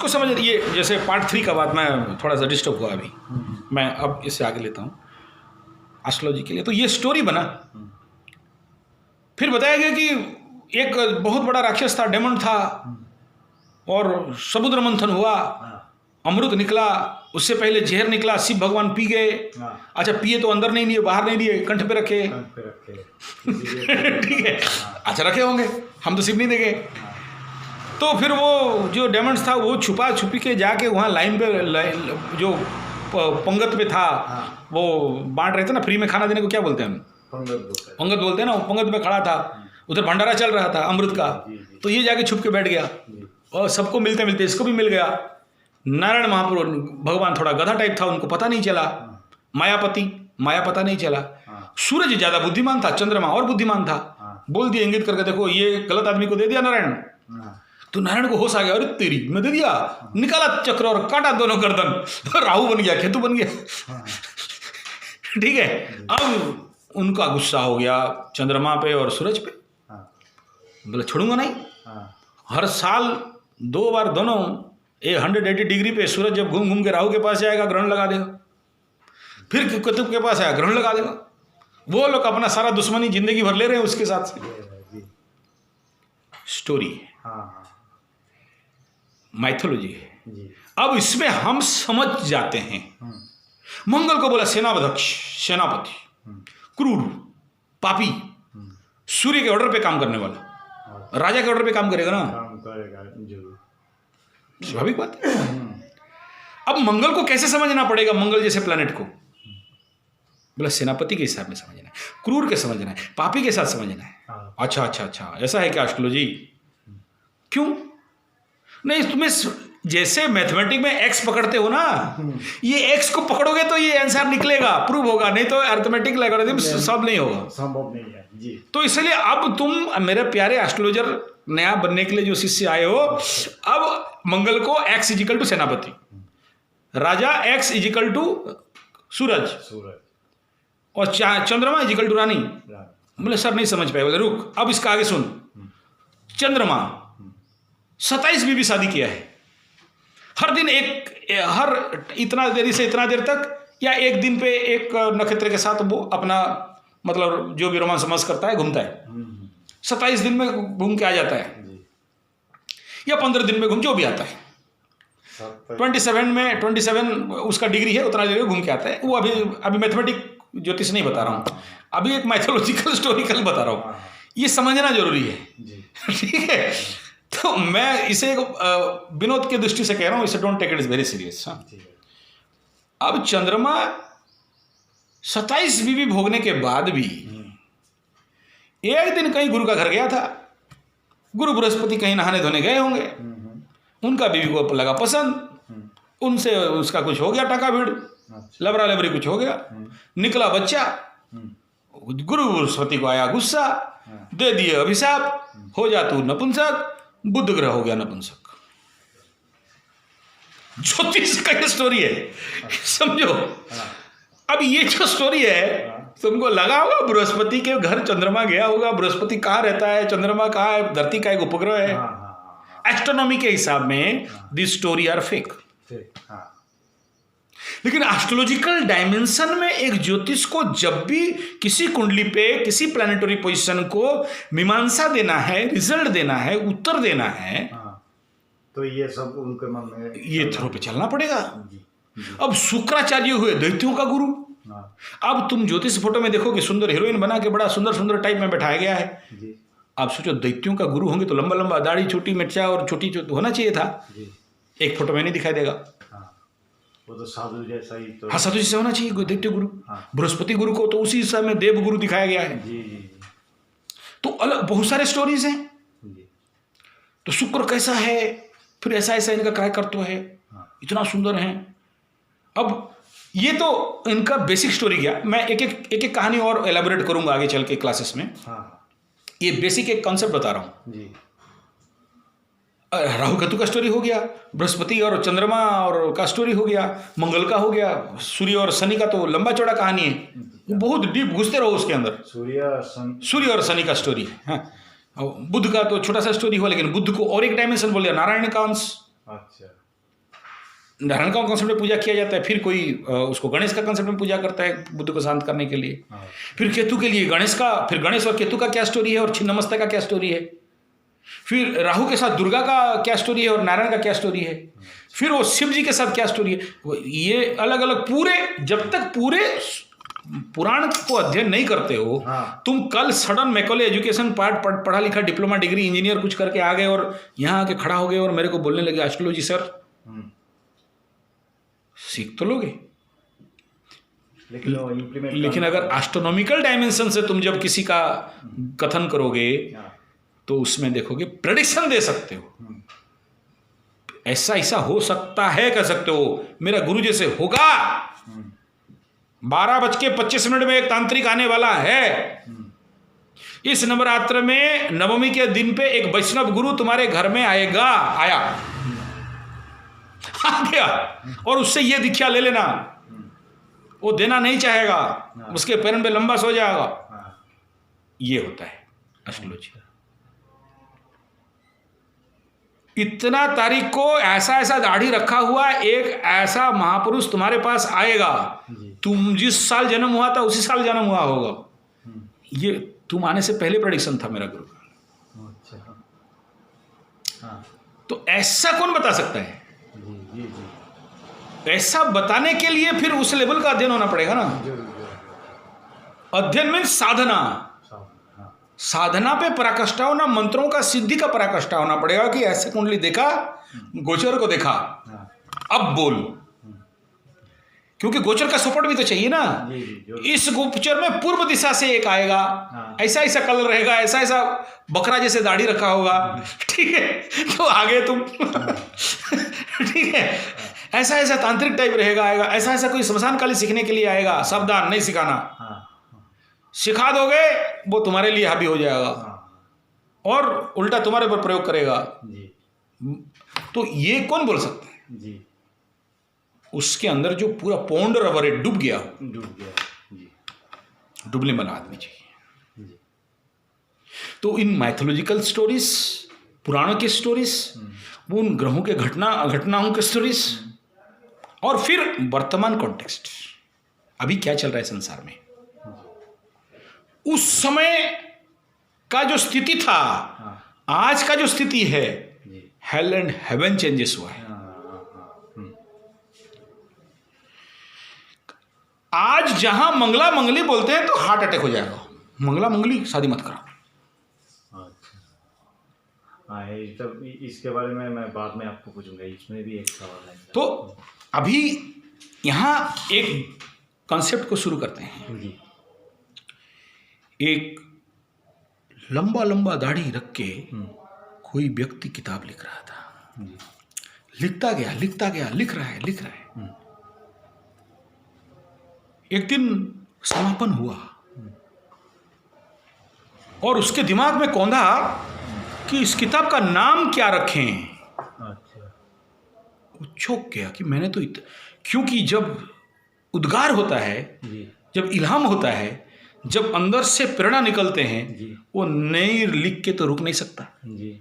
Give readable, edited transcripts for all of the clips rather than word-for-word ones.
उसको समझ, ये जैसे पार्ट 3 का बात, मैं थोड़ा सा डिस्टर्ब हुआ अभी, मैं अब इससे आगे लेता हूँ एस्ट्रोलॉजी के लिए। तो ये स्टोरी बना, फिर बताया गया कि एक बहुत बड़ा राक्षस था, डेमन था, और समुद्र मंथन हुआ, अमृत निकला, उससे पहले जहर निकला, शिव भगवान पी गए। अच्छा, पिए तो अंदर नहीं लिए, बाहर नहीं लिए, कंठ पे रखे। ठीक है, अच्छा रखे होंगे, हम तो शिव नहीं देंगे। तो फिर वो जो डेमंस था वो छुपा छुपी के जाके वहाँ लाइन पे जो पंगत पे था, वो बांट रहे थे ना, फ्री में खाना देने को क्या बोलते हैं, पंगत बोलते हैं ना, वो पंगत में खड़ा था, उधर भंडारा चल रहा था अमृत का। तो ये जाके छुप के बैठ गया और सबको मिलते मिलते इसको भी मिल गया। नारायण महापुरुष भगवान थोड़ा गधा टाइप था, उनको पता नहीं चला, माया पता नहीं चला। सूरज ज्यादा बुद्धिमान था, चंद्रमा और बुद्धिमान था, बोल दिया इंगित करके, देखो ये गलत आदमी को दे दिया नारायण। तो नारायण को होश आ गया, अरे तेरी मैं दे दिया, निकाला चक्र और काटा दोनों गर्दन, राहु बन गया, केतु बन गया। ठीक है, अब उनका गुस्सा हो गया चंद्रमा पे और सूरज पे, बोले छोड़ूंगा नहीं। हर साल 2 बार दोनों 180 डिग्री पे सूरज जब घूम घूम के राहु के पास जाएगा, ग्रहण लगा देगा, फिर केतु के पास आया, ग्रहण लगा देगा। वो लोग अपना सारा दुश्मनी जिंदगी भर ले रहे हैं उसके साथ से। स्टोरी है, माइथोलॉजी है। अब इसमें हम समझ जाते हैं, मंगल को बोला सेनाध्यक्ष, सेनापति, क्रूर, पापी, सूर्य के ऑर्डर पे काम करने वाला, राजा के ऑर्डर पे काम करेगा ना, काम करेगा जरूर, स्वाभाविक बात है। अब मंगल को कैसे समझना पड़ेगा, मंगल जैसे प्लैनेट को? बोला सेनापति के हिसाब में समझना है, क्रूर के समझना है, पापी के साथ समझना है। अच्छा अच्छा अच्छा, ऐसा है क्या एस्ट्रोलॉजी? क्यों नहीं, तुम्हें जैसे मैथमेटिक में एक्स पकड़ते हो ना, ये एक्स को पकड़ोगे तो ये आंसर निकलेगा, प्रूव होगा, नहीं तो अर्थमेटिक लॉगरिथम सॉल्व नहीं होगा, संभव नहीं है जी। तो इसलिए अब तुम मेरे प्यारे एस्ट्रोलॉजर नया बनने के लिए जो शिष्य आए हो, अब मंगल को एक्स इजिकल टू सेनापति, राजा एक्स इजिकल टू सूरज, और चंद्रमा इजिकल टू रानी। बोले सर नहीं समझ पाए। बोले रुक, अब इसका आगे सुन। चंद्रमा 27 बीवी शादी किया है, हर दिन हर इतना देरी से इतना देर तक, या एक दिन पे एक नक्षत्र के साथ वो अपना मतलब जो भी रोमांस समास करता है, घूमता है। 27 दिन में घूम के आ जाता है, या 15 दिन में घूम, जो भी आता है। 27 उसका डिग्री है, उतना देर घूम के आता है वो। अभी मैथमेटिक ज्योतिष नहीं बता रहा हूँ, अभी एक माइथोलॉजिकल हिस्टोरिकल बता रहा हूँ, ये समझना जरूरी है। ठीक है, तो मैं इसे विनोद की दृष्टि से कह रहा हूँ, इसे don't take it is very serious. अब चंद्रमा 27 बीवी भोगने के बाद भी एक दिन कहीं गुरु का घर गया था, गुरु बृहस्पति कहीं नहाने धोने गए होंगे, उनका बीवी को लगा पसंद, उनसे उसका कुछ हो गया टाका भीड़, लबरा लबरी कुछ हो गया, निकला बच्चा, गुरु बृहस्पति को आया गुस्सा, दे दिए अभिशाप, हो जा तू नपुंसक, बुध ग्रह हो गया नपुंसक। ज्योतिष का ये स्टोरी है, समझो। अब ये जो स्टोरी है, तुमको लगा होगा बृहस्पति के घर चंद्रमा गया होगा, बृहस्पति कहाँ रहता है, चंद्रमा कहाँ है, धरती का एक उपग्रह है। एस्ट्रोनॉमी के हिसाब में दिस स्टोरी आर फेक। लेकिन एस्ट्रोलॉजिकल डायमेंशन में एक ज्योतिष को जब भी किसी कुंडली पे किसी प्लैनेटरी पोजीशन को मीमांसा देना है, रिजल्ट देना है, उत्तर देना है, तो ये सब उनके मन में ये थ्रो पे चलना पड़ेगा। अब शुक्राचार्य हुए दैत्यों का गुरु। अब तुम ज्योतिष फोटो में देखो कि सुंदर हीरोइन बना के बड़ा सुंदर सुंदर टाइप में बैठाया गया है। आप सोचो दैत्यों का गुरु होंगे तो लंबा लंबा दाढ़ी, छोटी मिर्चा और छोटी होना चाहिए था। एक फोटो में नहीं दिखाई देगा, वो तो साधु जैसा ही तो। हाँ, साधु जैसा होना चाहिए दैत्य गुरु। बृहस्पति गुरु को तो उसी हिसाब में देव गुरु दिखाया गया है। तो अलग बहुत सारे स्टोरीज हैं। तो शुक्र कैसा है, फिर ऐसा ऐसा इनका काय कर्तव्य है, इतना सुंदर है। अब ये तो इनका बेसिक स्टोरी गया। मैं एक एक कहानी और एलाबोरेट करूंगा आगे चल के क्लासेस में। ये बेसिक एक कॉन्सेप्ट बता रहा हूँ। राहु केतु का स्टोरी हो गया, बृहस्पति और चंद्रमा और का स्टोरी हो गया, मंगल का हो गया, सूर्य और शनि का तो लंबा चौड़ा कहानी है, बहुत डीप घुसते रहो उसके अंदर। सूर्य और शनि का स्टोरी है। बुद्ध का तो छोटा सा स्टोरी हुआ, लेकिन बुद्ध को और एक डायमेंशन बोल दिया, नारायण का अंश। नारायण का कंसेप्ट में पूजा किया जाता है, फिर कोई उसको गणेश का कंसेप्ट में पूजा करता है बुद्ध को शांत करने के लिए, हाँ, फिर केतु के लिए गणेश का, फिर गणेश और केतु का क्या स्टोरी है और छिन्नमस्ता का क्या स्टोरी है, फिर राहु के साथ दुर्गा का क्या स्टोरी है और नारायण का क्या स्टोरी है, फिर वो शिव जी के साथ क्या स्टोरी है। ये अलग अलग पूरे, जब तक पूरे पुराण को अध्ययन नहीं करते हो, हाँ। तुम कल सडन मैकॉले एजुकेशन पार्ट पढ़ा लिखा डिप्लोमा डिग्री इंजीनियर कुछ करके आ गए और यहाँ आके खड़ा हो गए और मेरे को बोलने लगे एस्ट्रोलॉजी सर, सीख तो लोगे, लेकिन वो इम्प्लीमेंट लेकिन अगर एस्ट्रोनॉमिकल डायमेंशन से तुम जब किसी का कथन करोगे तो उसमें देखोगे प्रेडिक्शन दे सकते हो, ऐसा ऐसा हो सकता है कह सकते हो, मेरा गुरु जैसे होगा, 12:25 में एक तांत्रिक आने वाला है, इस नवरात्र में नवमी के दिन पे एक वैष्णव गुरु तुम्हारे घर में आएगा, आया आ गया और उससे ये दीक्षा ले लेना, वो देना नहीं चाहेगा, उसके पैरों पे लंबा सो जाएगा। ये होता है एस्ट्रोलॉजी। इतना तारीख को ऐसा ऐसा दाढ़ी रखा हुआ एक ऐसा महापुरुष तुम्हारे पास आएगा, तुम जिस साल जन्म हुआ था उसी साल जन्म हुआ होगा, ये तुम आने से पहले प्रेडिक्शन था मेरा गुरु का। अच्छा, हाँ, तो ऐसा कौन बता सकता है? जी जी जी, ऐसा बताने के लिए फिर उस लेवल का अध्ययन होना पड़ेगा ना। अध्ययन मीन्स साधना, हाँ, साधना पे पराकाष्ठा होना, मंत्रों का सिद्धि का पराकाष्ठा होना पड़ेगा कि ऐसे कुंडली देखा, गोचर को देखा, हाँ, अब बोल, क्योंकि गोचर का सपोर्ट भी तो चाहिए ना। जी जी, इस गोचर में पूर्व दिशा से एक आएगा, हाँ। ऐसा ऐसा कलर रहेगा, ऐसा ऐसा बकरा जैसे दाढ़ी रखा होगा, ठीक है, तो आगे तुम ठीक है, ऐसा ऐसा तांत्रिक टाइप रहेगा, आएगा ऐसा ऐसा कोई श्मशान काली सीखने के लिए आएगा, सावधान नहीं सिखाना, हाँ, सिखा दोगे वो तुम्हारे लिए हावी हो जाएगा हाँ, और उल्टा तुम्हारे पर प्रयोग करेगा। जी तो ये कौन बोल सकता है? जी, उसके अंदर जो पूरा पौंड रबर है डूब गया, डूब गया, जी डुबने वाला आदमी चाहिए। जी, तो इन माइथोलॉजिकल स्टोरीज, पुराणों के स्टोरीज, वो उन ग्रहों के घटनाओं के स्टोरीज, और फिर वर्तमान कॉन्टेक्स्ट, अभी क्या चल रहा है संसार में, उस समय का जो स्थिति था, हाँ, आज का जो स्थिति है, जी, हेल एंड हेवन चेंजेस हुआ है। हाँ, आज जहां मंगला मंगली बोलते हैं तो हार्ट अटैक हो जाएगा, मंगला मंगली शादी मत करो। अच्छा, हाँ, ये तब इसके बारे में मैं बाद में आपको पूछूंगा, इसमें भी एक सवाल है। तो अभी यहां एक कॉन्सेप्ट को शुरू करते हैं। जी, एक लंबा लंबा दाढ़ी रख के हम्म, कोई व्यक्ति किताब लिख रहा था, जी, लिखता गया लिख रहा है। हम्म, एक दिन समापन हुआ और उसके दिमाग में कौंधा कि इस किताब का नाम क्या रखें। अच्छा, वो चौंक गया कि मैंने तो क्योंकि जब उद्गार होता है, जी, जब इल्हाम होता है, जब अंदर से प्रेरणा निकलते हैं, जी, वो नहीं लिख के तो रुक नहीं सकता। जी,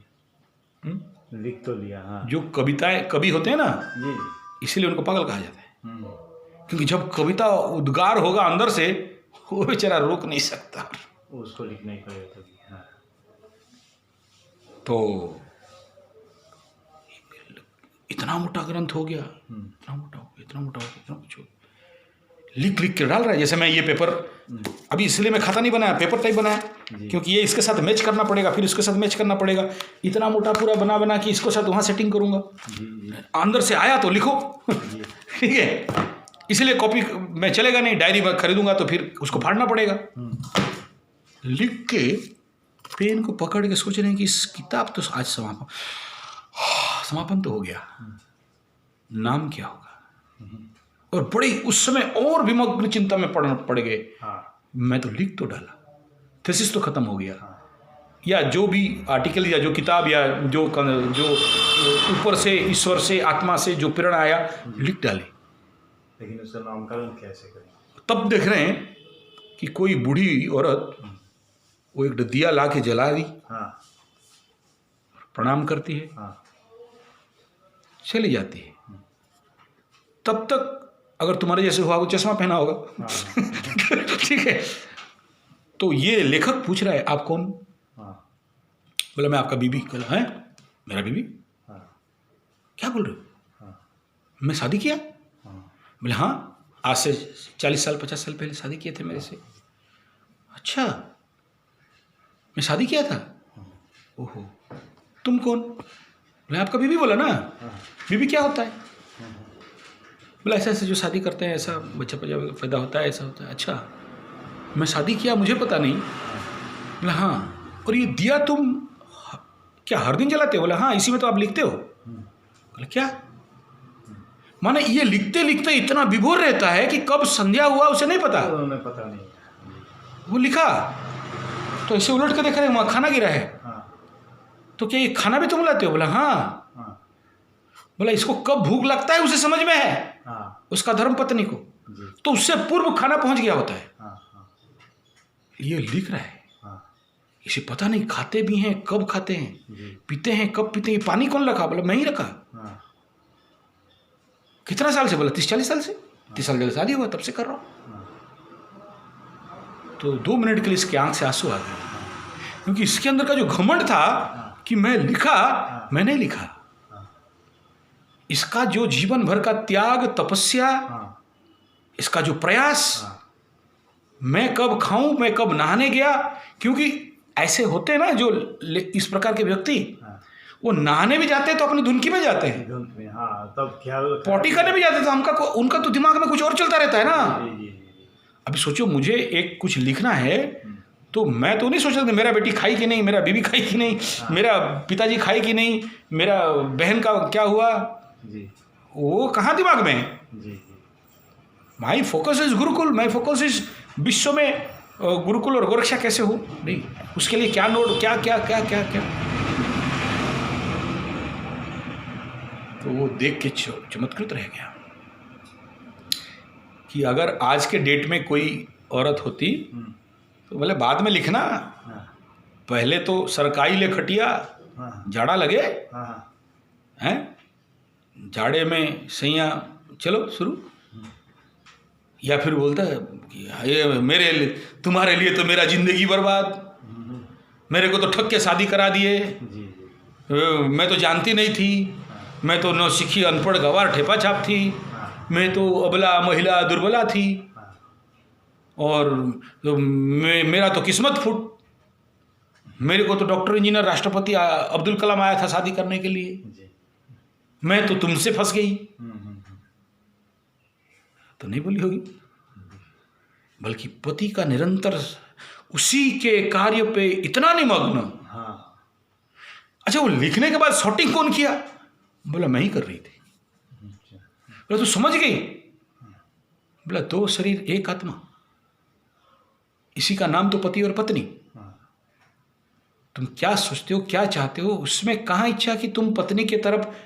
हम्म? लिख तो लिया, हाँ, जो कविताएं कवि होते हैं ना, जी, इसीलिए उनको पागल कहा जाता है, हम्म, क्योंकि जब कविता उद्गार होगा अंदर से, वो बेचारा रोक नहीं सकता। उसको लिखना ही पड़ेगा तभी, हाँ, तो इतना मोटा ग्रंथ हो गया, हम्म, इतना मोटा हो गया, इतना कुछ हो गया। लिख के डाल रहा है। जैसे मैं ये पेपर अभी इसलिए मैं खाता नहीं बनाया, पेपर टाइप बनाया, क्योंकि ये इसके साथ मैच करना पड़ेगा, फिर इसके साथ मैच करना पड़ेगा। इतना मोटा पूरा बना कि इसको साथ वहाँ सेटिंग करूँगा, अंदर से आया तो लिखो ठीक है। इसलिए कॉपी में चलेगा नहीं, डायरी में खरीदूंगा तो फिर उसको फाड़ना पड़ेगा। लिख के पेन को पकड़ के सोच रहे हैं कि इस किताब तो आज समापन तो हो गया, नाम क्या होगा। और बड़ी उस समय और विमग्न चिंता में पड़ गए। मैं तो लिख तो डाला, थीसिस तो खत्म हो गया, या जो भी आर्टिकल या जो किताब या जो ऊपर से ईश्वर से आत्मा से जो प्रेरणा आया लिख डाले। लेकिन उसका नामकरण कैसे करें? तब देख रहे हैं कि कोई बूढ़ी औरत वो एक दिया ला के जला दी, प्रणाम करती है, चली जाती है। तब तक अगर तुम्हारे जैसे हुआ वो चश्मा पहना होगा। हाँ। ठीक है। तो ये लेखक पूछ रहा है आप कौन? हाँ। बोला मैं आपका बीबी। बोला है मेरा बीबी? हाँ। क्या बोल रहे हो? हाँ। मैं शादी किया? हाँ। बोले हाँ, आज से 40 साल 50 साल पहले शादी किए थे मेरे से। अच्छा, मैं शादी किया था? ओहो, तुम कौन? बोले आपका बीबी। बोला ना, बीबी क्या होता है? बोला ऐसे ऐसे जो शादी करते हैं ऐसा बच्चा पैदा होता है, ऐसा होता है। अच्छा, मैं शादी किया, मुझे पता नहीं। बोला हाँ, और ये दिया तुम क्या हर दिन जलाते हो? बोला हाँ, इसी में तो आप लिखते हो। बोला क्या? माने ये लिखते लिखते इतना विभोर रहता है कि कब संध्या हुआ उसे नहीं पता। उन्हें पता नहीं। वो लिखा तो ऐसे उलट कर देख रहे हैं, वहाँ खाना गिरा है। हाँ। तो क्या ये खाना भी तुम लाते हो? बोला हाँ। हाँ। बोला इसको कब भूख लगता है उसे समझ में है, हाँ। उसका धर्म पत्नी को, जी। तो उससे पूर्व खाना पहुंच गया होता है। हाँ। हाँ। ये लिख रहा है, हाँ। इसे पता नहीं खाते भी हैं, कब खाते हैं, जी। पीते हैं कब पीते हैं। ये पानी कौन रखा? बोला मैं ही रखा। हाँ। कितना साल से? बोला 30-40 साल से। 30 साल जल्द शादी हुआ तब से कर रहा हूँ। हाँ। तो 2 मिनट के लिए इसके आंख से आंसू आ गए, क्योंकि इसके अंदर का जो घमंड था कि मैं लिखा, मैं नहीं लिखा। इसका जो जीवन भर का त्याग, तपस्या, हाँ। इसका जो प्रयास, हाँ। मैं कब खाऊं, मैं कब नहाने गया। क्योंकि ऐसे होते हैं ना जो इस प्रकार के व्यक्ति, हाँ। वो नहाने भी जाते हैं तो अपनी धुनकी में जाते हैं, धुंध में, हाँ, तब ख्याल पॉटी करने भी जाते हैं तो उनका तो दिमाग में कुछ और चलता रहता है ना। जी, जी, जी। अभी सोचो मुझे एक कुछ लिखना है तो मैं तो नहीं सोच सकता मेरा बेटी खाई कि नहीं, मेरा बीबी खाई कि नहीं, मेरा पिताजी खाई कि नहीं, मेरा बहन का क्या हुआ, जी। वो कहाँ दिमाग में है। जी। जी। My focus is Gurukul, my focus is विश्व में गुरुकुल और गोरक्षा कैसे हो। नहीं, उसके लिए क्या नोट, क्या क्या क्या क्या क्या। तो वो देख के चमत्कृत रह गया कि अगर आज के डेट में कोई औरत होती तो बोले बाद में लिखना, हाँ। पहले तो सरकाई ले खटिया, हाँ। जाड़ा लगे हाँ। हैं, जाड़े में सैया चलो शुरू। या फिर बोलता है कि ये मेरे लिए, तुम्हारे लिए तो मेरा जिंदगी बर्बाद, मेरे को तो ठग के शादी करा दिए, जी। जी। मैं तो जानती नहीं थी, मैं तो नौसिखी अनपढ़ गवार ठेपा छाप थी, हाँ। मैं तो अबला महिला दुर्बला थी, हाँ। और तो मेरा तो किस्मत फूट, मेरे को तो डॉक्टर इंजीनियर राष्ट्रपति अब्दुल कलाम आया था शादी करने के लिए, जी। मैं तो तुमसे फंस गई। हम्म। तो नहीं बोली होगी, बल्कि पति का निरंतर उसी के कार्य पे इतना निमग्न। हाँ। अच्छा, वो लिखने के बाद शॉटिंग कौन किया? बोला मैं ही कर रही थी। अच्छा। बोला तू समझ गई? बोला 2 शरीर 1 आत्मा, इसी का नाम तो पति और पत्नी। हाँ। तुम क्या सोचते हो, क्या चाहते हो, उसमें कहाँ इच्छा कि तुम पत्नी की तरफ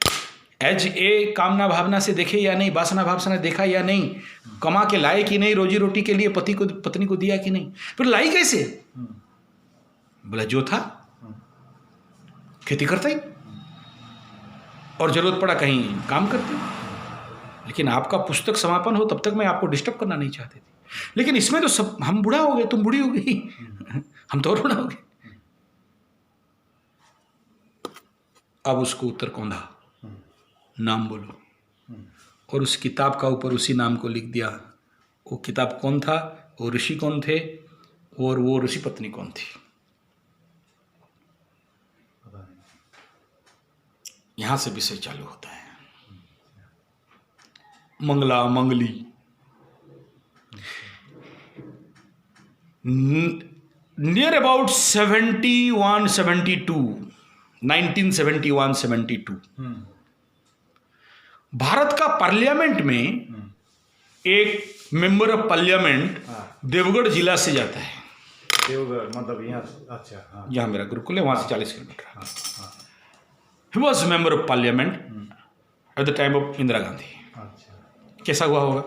एज ए कामना भावना से देखे या नहीं, वासना भाव से देखा या नहीं, कमा के लाए कि नहीं, रोजी रोटी के लिए पति को पत्नी को दिया कि नहीं, फिर लाई कैसे? बोला जो था खेती करता ही, और जरूरत पड़ा कहीं काम करते। लेकिन आपका पुस्तक समापन हो तब तक मैं आपको डिस्टर्ब करना नहीं चाहती थी, लेकिन इसमें तो सब हम बूढ़ा हो गए, तुम बूढ़ी हो गई, हम तो और बूढ़ा हो गए। अब उसको उत्तर कौंधा, नाम बोलो, और उस किताब का ऊपर उसी नाम को लिख दिया। वो किताब कौन था, वो ऋषि कौन थे, और वो ऋषि पत्नी कौन थी। यहां से विषय चालू होता है। मंगला मंगली, नियर अबाउट 1971-72 भारत का पार्लियामेंट में एक मेंबर ऑफ पार्लियामेंट देवगढ़ जिला से जाता है। देवगढ़ मतलब यहाँ? अच्छा। हाँ। यहाँ मेरा गुरुकुल है, वहाँ से 40 किलोमीटर। हाँ। हाँ। He was member of parliament at the time of Indira Gandhi. अच्छा। कैसा हुआ होगा।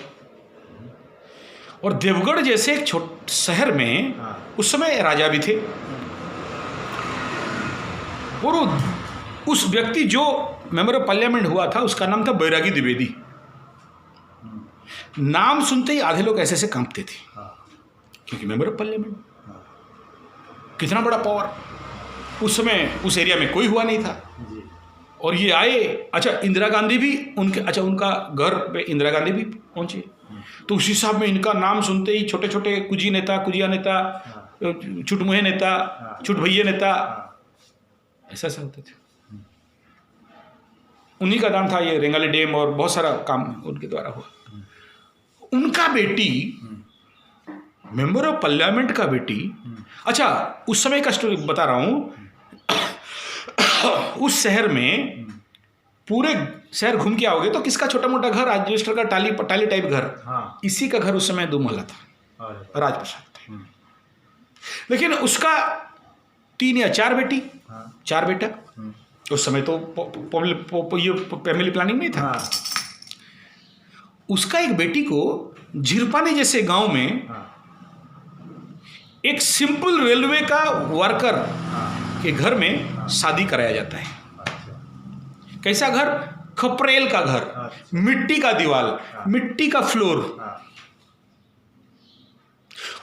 और देवगढ़ जैसे एक छोटे शहर में उस समय राजा भी थे, और उस व्यक्ति जो मेंबर ऑफ पार्लियामेंट हुआ था उसका नाम था बैरागी द्विवेदी। नाम सुनते ही आधे लोग ऐसे ऐसे कांपते थे, हाँ क्योंकि मेंबर ऑफ पार्लियामेंट, हाँ कितना बड़ा पावर। उस समय उस एरिया में कोई हुआ नहीं था, जी और ये आए। अच्छा, इंदिरा गांधी भी उनके, अच्छा उनका घर पे इंदिरा गांधी भी पहुंचे, तो उस हिसाब में इनका नाम सुनते ही छोटे छोटे कुजी नेता, कुजिया नेता, चुटमुहे नेता, चुटभैये नेता, ऐसा ऐसा होते थे। उन्हीं का नाम था ये रेंगाली डैम, और बहुत सारा काम उनके द्वारा हुआ। उनका बेटी, मेंबर ऑफ पार्लियामेंट का बेटी, अच्छा उस समय का स्टोरी बता रहा हूँ। उस शहर में पूरे शहर घूम के आओगे तो किसका छोटा मोटा घर, एडजस्टर का टाली टाली टाइप घर, हाँ इसी का घर उस समय 2 महला था, अरे राजप्रसाद थे। लेकिन उसका 3 या 4 बेटी, हाँ 4 बेटा। उस समय तो ये फैमिली प्लानिंग नहीं था। हाँ उसका एक बेटी को झिरपानी जैसे गांव में हाँ एक सिंपल रेलवे का वर्कर हाँ के घर में शादी कराया जाता है। अच्छा कैसा घर? खपरेल का घर, अच्छा। मिट्टी का दीवार, मिट्टी का फ्लोर। हाँ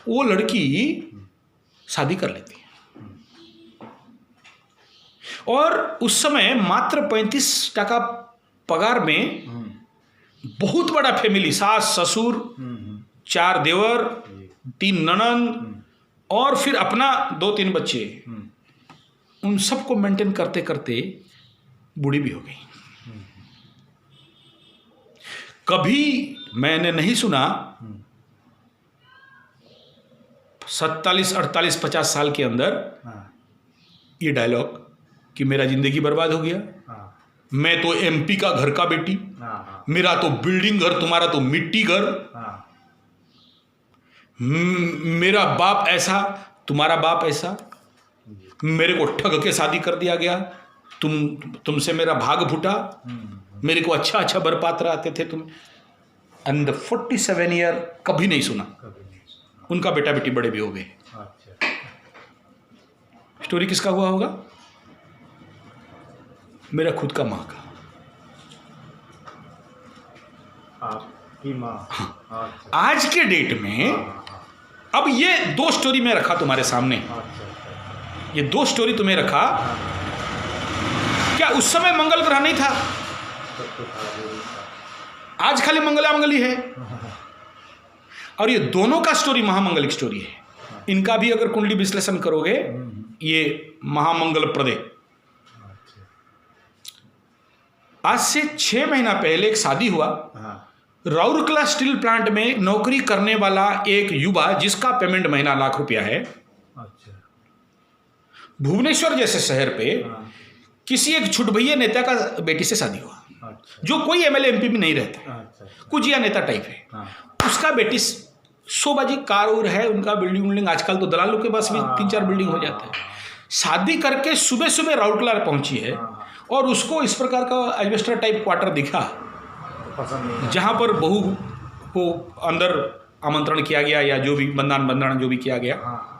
वो लड़की शादी कर लेती है, और उस समय मात्र 35% पगार में बहुत बड़ा फैमिली, सास ससुर, 4 देवर, 3 ननद, और फिर अपना 2-3 बच्चे, उन सबको मेंटेन करते करते बूढ़ी भी हो गई। कभी मैंने नहीं सुना 47, 48, 50 साल के अंदर हाँ ये डायलॉग कि मेरा जिंदगी बर्बाद हो गया, हाँ मैं तो एमपी का घर का बेटी, हाँ मेरा तो बिल्डिंग घर, तुम्हारा तो मिट्टी घर, हाँ मेरा बाप ऐसा, तुम्हारा बाप ऐसा, मेरे को ठग के शादी कर दिया गया, तुमसे मेरा भाग फूटा, मेरे को अच्छा अच्छा बरपात्र आते थे तुम। एंड 47 ईयर कभी नहीं सुना। कभी नहीं सुना। उनका बेटा बेटी बड़े भी हो गए। अच्छा स्टोरी किसका हुआ होगा? मेरा खुद का माँ का। आपकी माँ। अच्छा आज के डेट में हाँ अब ये 2 स्टोरी मैं रखा तुम्हारे सामने, अच्छा ये 2 स्टोरी तुम्हें रखा। क्या उस समय मंगल ग्रह नहीं था? सब कुछ जरूरी था। आज खाली मंगलामंगली है। और ये दोनों का स्टोरी महामंगलिक स्टोरी है। इनका भी अगर कुंडली विश्लेषण करोगे, ये महामंगल प्रदे। अच्छा आज से 6 महीना पहले एक शादी हुआ। हाँ राउरकेला स्टील प्लांट में नौकरी करने वाला एक युवा, जिसका पेमेंट महीना लाख रुपया है, अच्छा भुवनेश्वर जैसे शहर पे हाँ किसी एक छुटभैया नेता का बेटी से शादी हुआ, अच्छा जो कोई एमएलए एमपी भी नहीं रहता, अच्छा कुजिया नेता टाइप है। हाँ उसका बेटी शोबाजी कार उर है, उनका बिल्डिंग, आजकल तो दलालों के पास भी 3-4 बिल्डिंग हो जाता है। शादी करके सुबह सुबह राउरकेला पहुंची है, और उसको इस प्रकार का एल्वेस्टर टाइप क्वार्टर दिखा, पसंद नहीं जहां पर बहू को अंदर आमंत्रण किया गया, या जो भी बंधन जो भी किया गया। हाँ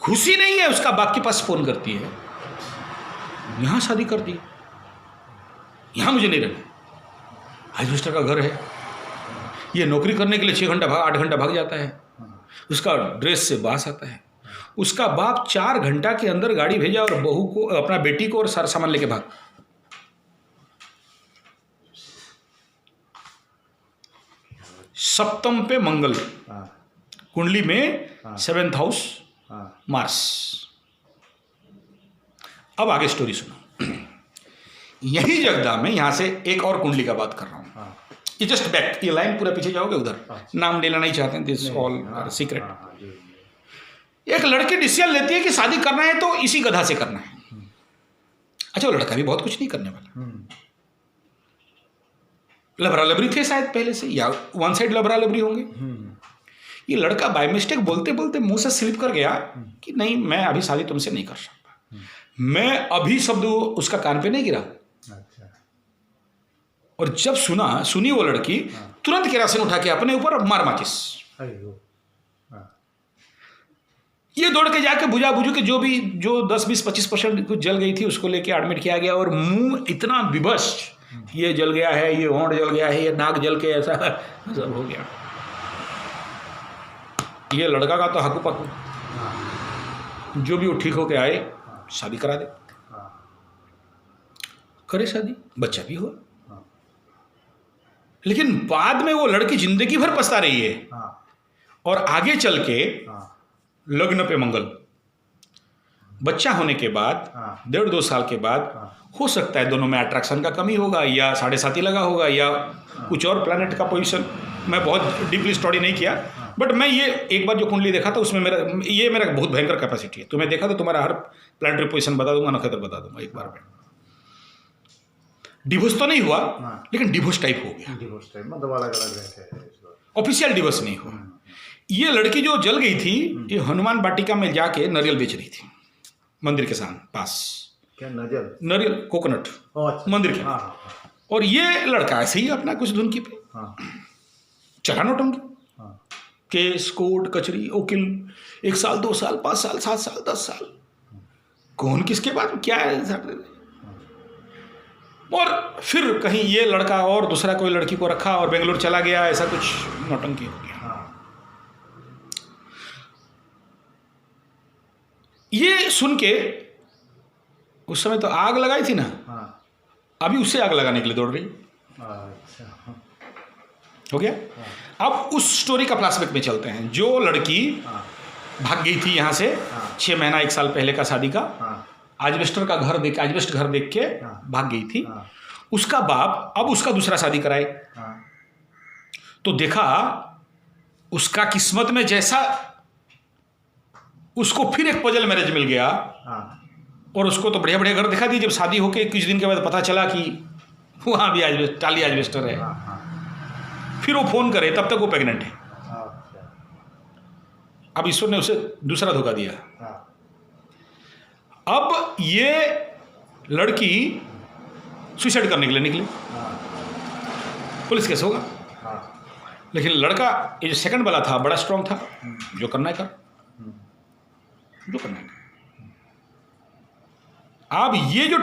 खुशी नहीं है, उसका बाप के पास फोन करती है, यहाँ शादी कर दी, यहाँ मुझे नहीं रहना, एल्वेस्टर का घर है। ये नौकरी करने के लिए 6 घंटा 8 घंटा भाग जाता है, उसका ड्रेस से बास आता है। उसका बाप 4 घंटा के अंदर गाड़ी भेजा, और बहू को, अपना बेटी को और सारा सामान लेके भाग। सप्तम पे मंगल, हाँ कुंडली में 7th हाउस हाँ मार्स। अब आगे स्टोरी सुनो। यही जगदा में यहां से एक और कुंडली का बात कर रहा हूं। हाँ ये जस्ट बैक, ये लाइन पूरा पीछे जाओगे उधर, नाम ले लेना नहीं चाहते हैं, दिस ऑल सीक्रेट। हाँ जी एक लड़की डिसीजन लेती है कि शादी करना है तो इसी गधा से करना है। अच्छा, वो लड़का भी बहुत कुछ नहीं करने वाला, लबरा लबरी थे शायद पहले से, या वन साइड लबरा लबरी होंगे। ये लड़का बाय मिस्टेक बोलते बोलते मुंह से स्लिप कर गया कि नहीं, मैं अभी शादी तुमसे नहीं कर सकता। मैं अभी शब्द उसका कान पे नहीं गिरा, अच्छा और जब सुनी वो लड़की, तुरंत केरासिन उठा के अपने ऊपर मार माचिस। अयो हाँ ये दौड़ के जाके बुझू के जो 10-20-25% कुछ जल गई थी, उसको लेके एडमिट किया गया, और मुंह इतना विवश ये जल गया है, ये होंठ जल गया है, ये नाक जल के ऐसा सब हो गया। ये लड़का का तो हकू पकू, जो भी वो ठीक होके आए शादी करा दे, करे शादी, बच्चा भी हो। लेकिन बाद में वो लड़की जिंदगी भर पछता रही है, और आगे चल के लग्न पे मंगल, बच्चा होने के बाद 1.5-2 साल के बाद हो सकता है दोनों में अट्रैक्शन का कमी होगा, या 7.5 लगा होगा, या कुछ और प्लैनेट का पोजीशन। मैं बहुत डीपली स्टडी नहीं किया, बट मैं ये एक बार जो कुंडली देखा था उसमें मेरा बहुत भयंकर कैपेसिटी है। तुम्हें देखा तो तुम्हारा हर प्लैनेटरी पोजीशन बता दूंगा, नक्षत्र बता दूंगा एक बार में। डिवोर्स तो नहीं हुआ, लेकिन डिवोर्स टाइप हो गया, डिवोर्स टाइप मतलब अलग-अलग रहते हैं, ऑफिशियल डिवोर्स नहीं हुआ। ये लड़की जो जल गई थी, ये हनुमान वाटिका में जाके नारियल बेच रही थी, मंदिर के पास। क्या नारियल कोकोनट अच्छा। मंदिर के। और ये लड़का ऐसे ही अपना कुछ धुनकी पे चला नौटंकी, केस कोर्ट कचहरी वकील, 1 साल 2 साल 5 साल 7 साल 10 साल, कौन किसके बाद क्या है। और फिर कहीं ये लड़का और दूसरा कोई लड़की को रखा और बेंगलोर चला गया, ऐसा कुछ नौटंकी हो गया। ये सुन के उस समय तो आग लगाई थी ना, अभी उससे आग लगाने के लिए दौड़ रही। अच्छा, हो गया। अब उस स्टोरी का फ्लैशबैक में चलते हैं। जो लड़की भाग गई थी यहाँ से 6 महीना 1 साल पहले का शादी का, आजबेस्ट घर देख के भाग गई थी, उसका बाप अब उसका दूसरा शादी कराए। तो देखा उसका किस्मत में जैसा, उसको फिर एक पजल मैरिज मिल गया, और उसको तो बढ़िया बढ़िया घर दिखा दी। जब शादी होके कुछ दिन के बाद पता चला कि वहाँ भी टाली आजबेस्टर है, फिर वो फोन करे, तब तक वो प्रेग्नेंट है। अब ईश्वर ने उसे दूसरा धोखा दिया। अब ये लड़की सुसाइड करने के लिए निकली, पुलिस केस होगा। लेकिन लड़का ये जो सेकंड वाला था बड़ा स्ट्रांग था, जो करना है कर, जो करना है। अब ये जो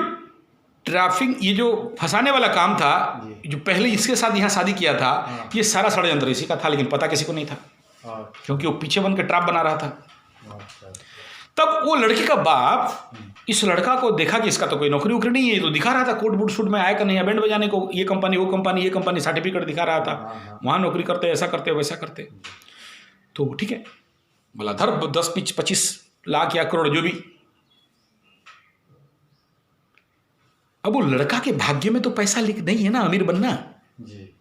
ट्रैफिक, ये जो फंसाने वाला काम था, जो पहले इसके साथ यहाँ शादी किया था, ये सारा षड्यंत्र इसी का था, लेकिन पता किसी को नहीं था, क्योंकि वो पीछे बन के ट्रैप बना रहा था। तब वो लड़की का बाप इस लड़का को देखा कि इसका तो कोई नौकरी वोकरी नहीं है, तो दिखा रहा था कोट बूट सूट में आया कि नहीं, बैंड बजाने को, ये कंपनी वो कंपनी ये कंपनी, सर्टिफिकेट दिखा रहा था, वहाँ नौकरी करते, ऐसा करते वैसा करते। तो ठीक है, बोला धर 10-25 लाख या करोड़ जो भी। अब वो लड़का के भाग्य में तो पैसा लिख नहीं है ना, अमीर बनना जी।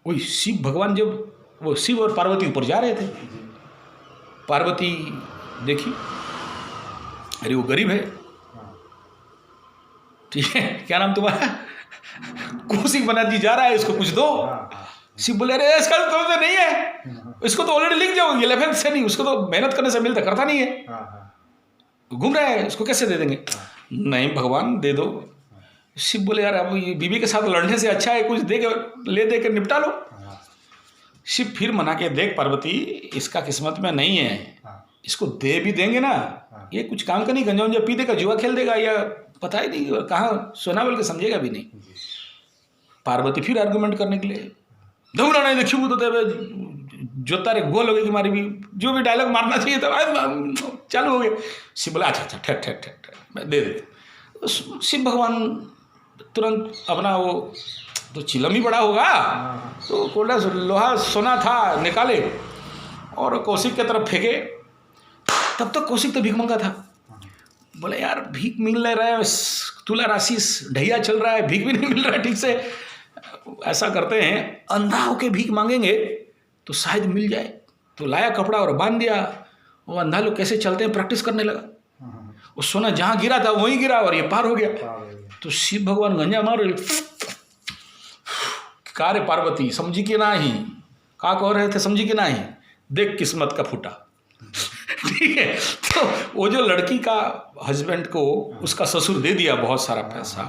वही शिव भगवान, जब वो शिव और पार्वती ऊपर जा रहे थे, पार्वती देखी, अरे वो गरीब है, ठीक है, क्या नाम तुम्हारा, कौशिक बनर्जी जा रहा है, इसको कुछ दो। शिव बोले अरे इसका तो तुमसे नहीं है, इसको तो ऑलरेडी लिख जाओ, 11th से नहीं, उसको तो मेहनत करने से मिलता, करता नहीं है, घूम रहा है, इसको कैसे दे देंगे। नहीं भगवान दे दो। शिव बोले यार अब बीवी के साथ लड़ने से अच्छा है कुछ दे के ले दे के निपटा लो। शिव फिर मना के, देख पार्वती इसका किस्मत में नहीं है, इसको दे भी देंगे ना, ये कुछ काम का नहीं, गंजा उंजा पी देगा, जुआ खेल देगा, या पता ही नहीं कहाँ सोना बोल के समझेगा भी नहीं। पार्वती फिर आर्गुमेंट करने के लिए, दौड़ा नहीं देखिए वो तो देवे जोता रे गोल हो गई कि मारी भी, जो भी डायलॉग मारना चाहिए था चालू हो गया। शिव बोला अच्छा ठहर ठहर ठहर मैं दे देते। शिव भगवान तुरंत अपना वो तो चिलम ही बड़ा होगा, तो कोल्डा लोहा सोना था निकाले और कौशिक की तरफ फेंके। तब तक कौशिक तो भीख मंगा था, बोले यार भीख मिल नहीं रहा है, तुला राशि ढैया चल रहा है, भीख भी नहीं मिल रहा है ठीक से, ऐसा करते हैं अंधा होके भीख मांगेंगे तो शायद मिल जाए। तो लाया कपड़ा और बांध दिया, वो अंधा लोग कैसे चलते हैं प्रैक्टिस करने लगा, वो सोना जहाँ गिरा था वहीं गिरा और ये पार हो गया। तो शिव भगवान गंजा मार का रे पार्वती समझी कि नहीं, का कह रहे थे समझी कि नहीं, देख किस्मत का फूटा ठीक है। तो वो जो लड़की का हस्बैंड को उसका ससुर दे दिया बहुत सारा पैसा,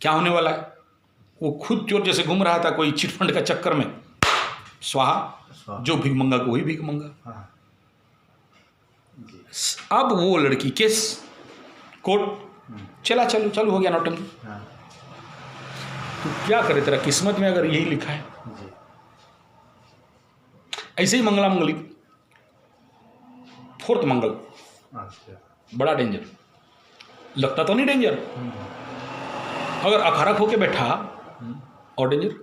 क्या होने वाला है, वो खुद चोर जैसे घूम रहा था कोई चिटफंड का चक्कर में, स्वाहा, जो भीख मंगा को वही भीख मंगा। अब वो लड़की केस कोर्ट चला, चालू हो गया नौटंकी। तो क्या करे, तेरा किस्मत में अगर यही लिखा है। जी। ऐसे ही मंगला मंगली, 4th मंगल, अच्छा। बड़ा डेंजर लगता तो नहीं डेंजर, अगर अखारक होके बैठा और डेंजर।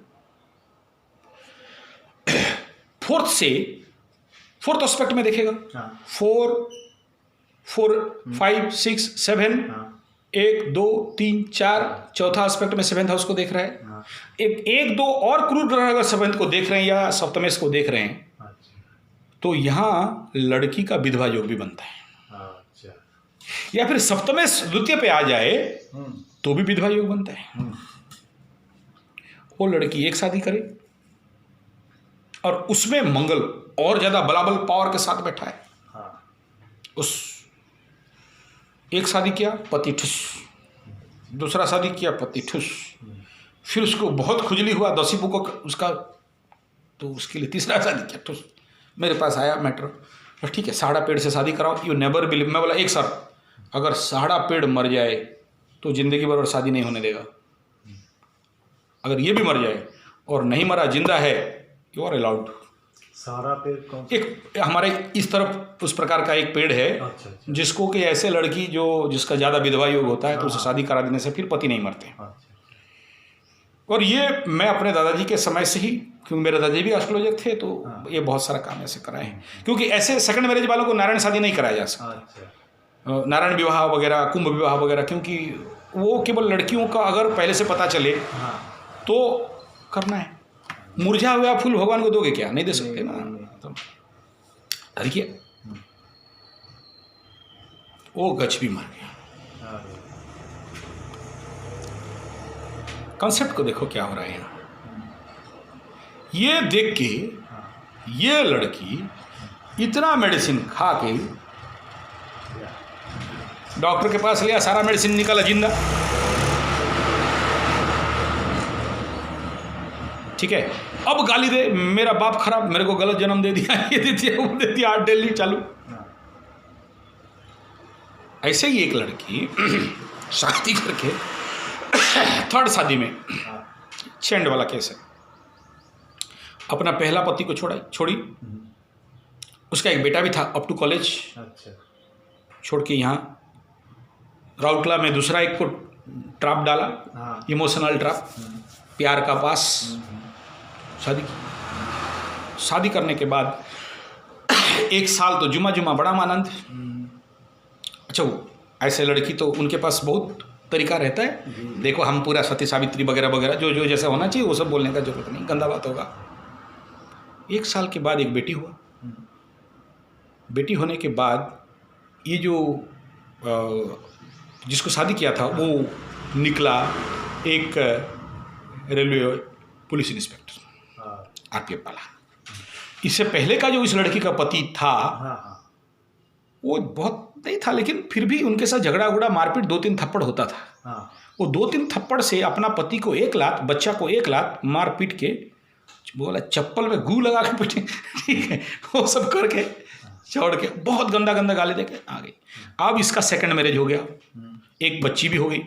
4th एस्पेक्ट में देखेगा, हाँ। 4 5 6 7, हाँ। 1 2 3 4, चौथा एस्पेक्ट में 7th हाउस को देख रहा है। हाँ। एक दो और क्रूर ग्रह अगर 7th को देख रहे हैं या सप्तमेश को देख रहे हैं, अच्छा। तो यहाँ लड़की का विधवा योग भी बनता है। अच्छा। या फिर सप्तमेश द्वितीय पे आ जाए तो भी विधवा योग बनता है। वो लड़की एक शादी करे और उसमें मंगल और ज्यादा बलाबल पावर के साथ बैठा है। हाँ। उस एक शादी किया पति ठुस, दूसरा शादी किया पति ठुस, फिर उसको बहुत खुजली हुआ दसीपू को उसका, तो उसके लिए तीसरा शादी किया ठुस। मेरे पास आया मैटर, और ठीक है साड़ा पेड़ से शादी कराओ, यू नेवर बिलीव। मैं बोला एक सर, अगर साड़ा पेड़ मर जाए तो जिंदगी भर और शादी नहीं होने देगा, अगर ये भी मर जाए और नहीं मरा जिंदा है, यू आर अलाउड। सारा पेड़ कौन? एक हमारे इस तरफ उस प्रकार का एक पेड़ है, अच्छा। जिसको कि ऐसे लड़की जो जिसका ज़्यादा विधवा योग होता है तो उसे शादी करा देने से फिर पति नहीं मरते। अच्छा। और ये मैं अपने दादाजी के समय से ही, क्योंकि मेरे दादाजी भी एस्ट्रोलॉजर थे, तो ये बहुत सारा काम ऐसे कराए हैं। क्योंकि ऐसे सेकंड मैरिज वालों को नारायण शादी नहीं कराया जा सकता, अच्छा। नारायण विवाह वगैरह, कुंभ विवाह वगैरह, क्योंकि वो केवल लड़कियों का अगर पहले से पता चले हाँ। तो करना है। मुरझा हुआ फूल भगवान को दोगे क्या? नहीं दे सकते ना। तो देखिए वो गच भी मर गया। कॉन्सेप्ट को देखो क्या हो रहा है यहाँ। ये देख के ये लड़की इतना मेडिसिन खा के डॉक्टर के पास लिया, सारा मेडिसिन निकाला जिंदा, ठीक है। अब गाली दे, मेरा बाप खराब, मेरे को गलत जन्म दे दिया, ये दे दिया, वो दे दिया, आर्ट डेली चालू। ऐसे ही एक लड़की शादी करके 3rd शादी में, छेंड वाला केस है, अपना पहला पति को छोड़ी। उसका एक बेटा भी था अप टू कॉलेज, अच्छा। छोड़ के यहाँ राउरकेला में दूसरा एक को ट्रैप डाला, इमोशनल ट्रैप, प्यार का पास। शादी की, शादी करने के बाद 1 साल तो जुमा बड़ा आनंद। अच्छा, वो ऐसे लड़की तो उनके पास बहुत तरीका रहता है, देखो हम पूरा सती सावित्री वगैरह वगैरह जो जैसा होना चाहिए वो सब बोलने का जरूरत नहीं, गंदा बात होगा। 1 साल के बाद एक बेटी हुआ। बेटी होने के बाद ये जो जिसको शादी किया था वो निकला एक रेलवे पुलिस इंस्पेक्टर, RPF वाला। इससे पहले का जो इस लड़की का पति था वो बहुत नहीं था, लेकिन फिर भी उनके साथ झगड़ा उगड़ा मारपीट 2-3 थप्पड़ होता था। वो 2-3 थप्पड़ से अपना पति को 1 लात, बच्चा को 1 लात मार पीट के, बोला चप्पल में गू लगा के पीटे, ठीक है, वो सब करके छोड़ के बहुत गंदा गाली दे के आ गई। अब इसका सेकंड मैरिज हो गया, एक बच्ची भी हो गई।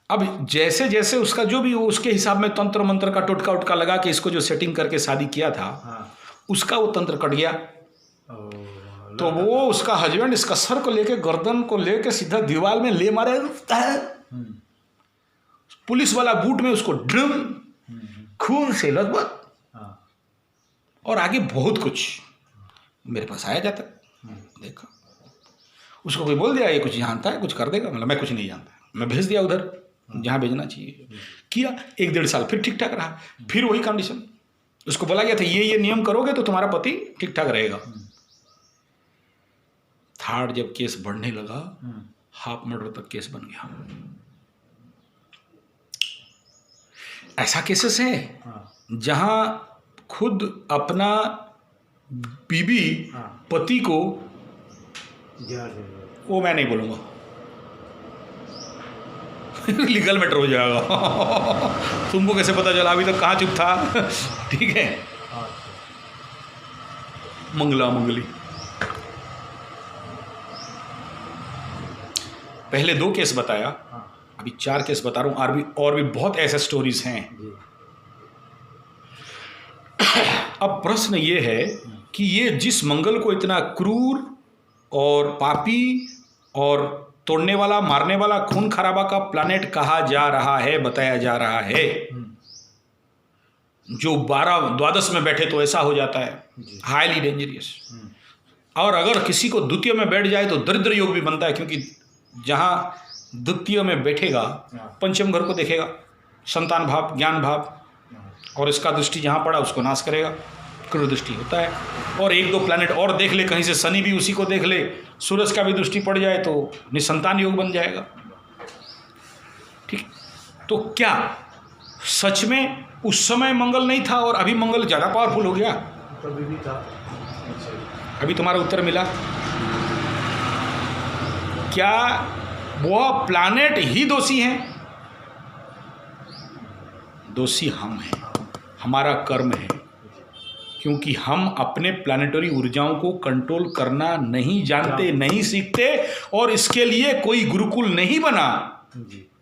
अब जैसे जैसे उसका जो भी उसके हिसाब में तंत्र मंत्र का टोटका उटका लगा के इसको जो सेटिंग करके शादी किया था, उसका वो तंत्र कट गया। तो वो उसका हस्बैंड इसका सर को लेके, गर्दन को लेके सीधा दीवार में ले मारे, पुलिस वाला बूट में उसको ड्रम, खून से लगभग, और आगे बहुत कुछ मेरे पास आया जाता। देखा उसको कोई बोल दिया ये कुछ जानता है, कुछ कर देगा, मतलब मैं कुछ नहीं जानता, मैं भेज दिया उधर जहाँ भेजना चाहिए। किया 1-1.5 साल, फिर ठीक ठाक रहा, फिर वही कंडीशन। उसको बोला गया था ये नियम करोगे तो तुम्हारा पति ठीक ठाक रहेगा। 3rd जब केस बढ़ने लगा, हाफ मर्डर तक केस बन गया। ऐसा केसेस है जहां खुद अपना बीबी पति को, वो मैं नहीं बोलूंगा, लीगल मैटर हो जाएगा। तुमको कैसे पता चला? अभी तक कहाँ चुप था, ठीक है। मंगला मंगली पहले 2 केस बताया, अभी 4 केस बता रहा हूँ, और भी बहुत ऐसे स्टोरीज हैं। जी। अब प्रश्न ये है कि ये जिस मंगल को इतना क्रूर और पापी और तोड़ने वाला, मारने वाला, खून खराबा का प्लैनेट कहा जा रहा है, बताया जा रहा है, जो 12 में बैठे तो ऐसा हो जाता है, हाईली डेंजरियस। और अगर किसी को द्वितीय में बैठ जाए तो दरिद्र योग भी बनता है, क्योंकि जहाँ द्वितीय में बैठेगा पंचम घर को देखेगा, संतान भाव, ज्ञान भाव, और इसका दृष्टि जहाँ पड़ा उसको नाश करेगा, क्रूर दृष्टि होता है। और 1-2 प्लैनेट और देख ले, कहीं से शनि भी उसी को देख ले, सूरज का भी दृष्टि पड़ जाए तो निसंतान योग बन जाएगा। ठीक, तो क्या सच में उस समय मंगल नहीं था और अभी मंगल ज़्यादा पावरफुल हो गया? तभी भी था। अभी तुम्हारा उत्तर मिला। क्या वह प्लैनेट ही दोषी हैं? दोषी हम हैं, हमारा कर्म है, क्योंकि हम अपने प्लानिटरी ऊर्जाओं को कंट्रोल करना नहीं जानते, नहीं सीखते, और इसके लिए कोई गुरुकुल नहीं बना,